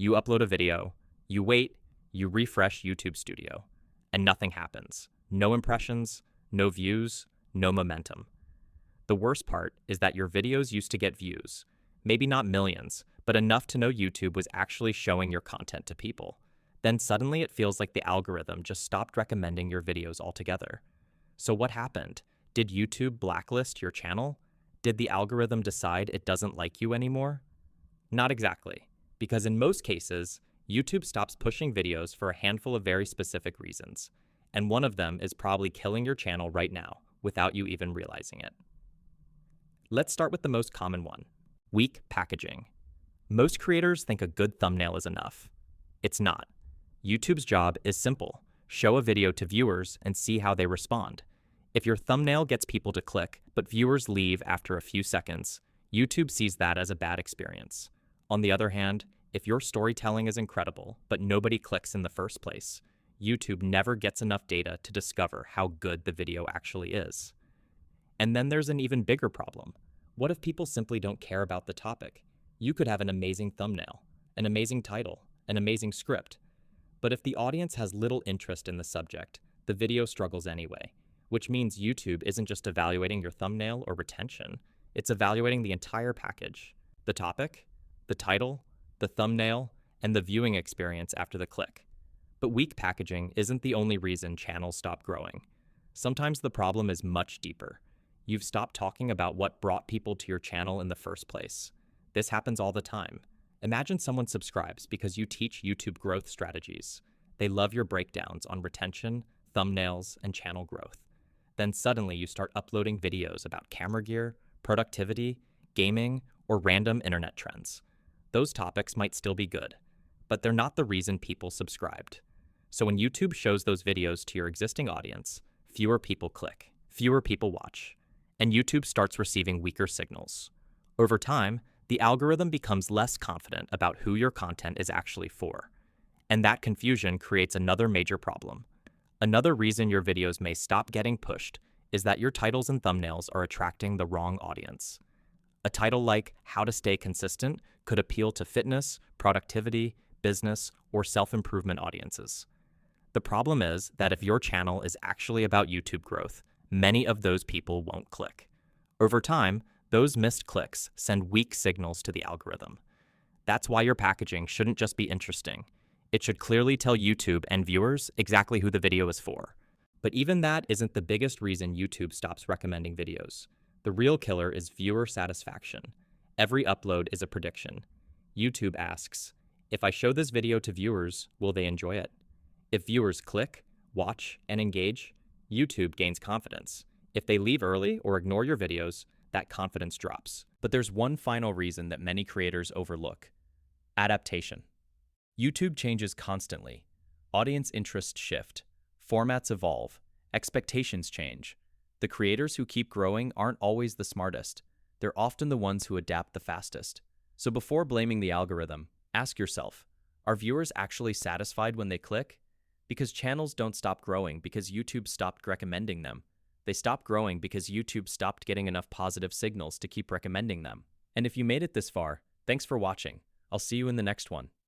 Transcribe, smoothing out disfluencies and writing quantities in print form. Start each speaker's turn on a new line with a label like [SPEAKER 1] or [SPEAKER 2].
[SPEAKER 1] You upload a video, you wait, you refresh YouTube Studio, and nothing happens. No impressions, no views, no momentum. The worst part is that your videos used to get views, maybe not millions, but enough to know YouTube was actually showing your content to people. Then suddenly it feels like the algorithm just stopped recommending your videos altogether. So what happened? Did YouTube blacklist your channel? Did the algorithm decide it doesn't like you anymore? Not exactly, because in most cases, YouTube stops pushing videos for a handful of very specific reasons, and one of them is probably killing your channel right now without you even realizing it. Let's start with the most common one: weak packaging. Most creators think a good thumbnail is enough. It's not. YouTube's job is simple: show a video to viewers and see how they respond. If your thumbnail gets people to click, but viewers leave after a few seconds, YouTube sees that as a bad experience. On the other hand, if your storytelling is incredible, but nobody clicks in the first place, YouTube never gets enough data to discover how good the video actually is. And then there's an even bigger problem. What if people simply don't care about the topic? You could have an amazing thumbnail, an amazing title, an amazing script. But if the audience has little interest in the subject, the video struggles anyway, which means YouTube isn't just evaluating your thumbnail or retention, it's evaluating the entire package: the topic, the title, the thumbnail, and the viewing experience after the click. But weak packaging isn't the only reason channels stop growing. Sometimes the problem is much deeper. You've stopped talking about what brought people to your channel in the first place. This happens all the time. Imagine someone subscribes because you teach YouTube growth strategies. They love your breakdowns on retention, thumbnails, and channel growth. Then suddenly you start uploading videos about camera gear, productivity, gaming, or random internet trends. Those topics might still be good, but they're not the reason people subscribed. So when YouTube shows those videos to your existing audience, fewer people click, fewer people watch, and YouTube starts receiving weaker signals. Over time, the algorithm becomes less confident about who your content is actually for. And that confusion creates another major problem. Another reason your videos may stop getting pushed is that your titles and thumbnails are attracting the wrong audience. A title like "How to Stay Consistent" could appeal to fitness, productivity, business, or self-improvement audiences. The problem is that if your channel is actually about YouTube growth, many of those people won't click. Over time, those missed clicks send weak signals to the algorithm. That's why your packaging shouldn't just be interesting. It should clearly tell YouTube and viewers exactly who the video is for. But even that isn't the biggest reason YouTube stops recommending videos. The real killer is viewer satisfaction. Every upload is a prediction. YouTube asks, if I show this video to viewers, will they enjoy it? If viewers click, watch, and engage, YouTube gains confidence. If they leave early or ignore your videos, that confidence drops. But there's one final reason that many creators overlook: adaptation. YouTube changes constantly. Audience interests shift. Formats evolve. Expectations change. The creators who keep growing aren't always the smartest. They're often the ones who adapt the fastest. So before blaming the algorithm, ask yourself, are viewers actually satisfied when they click? Because channels don't stop growing because YouTube stopped recommending them. They stopped growing because YouTube stopped getting enough positive signals to keep recommending them. And if you made it this far, thanks for watching. I'll see you in the next one.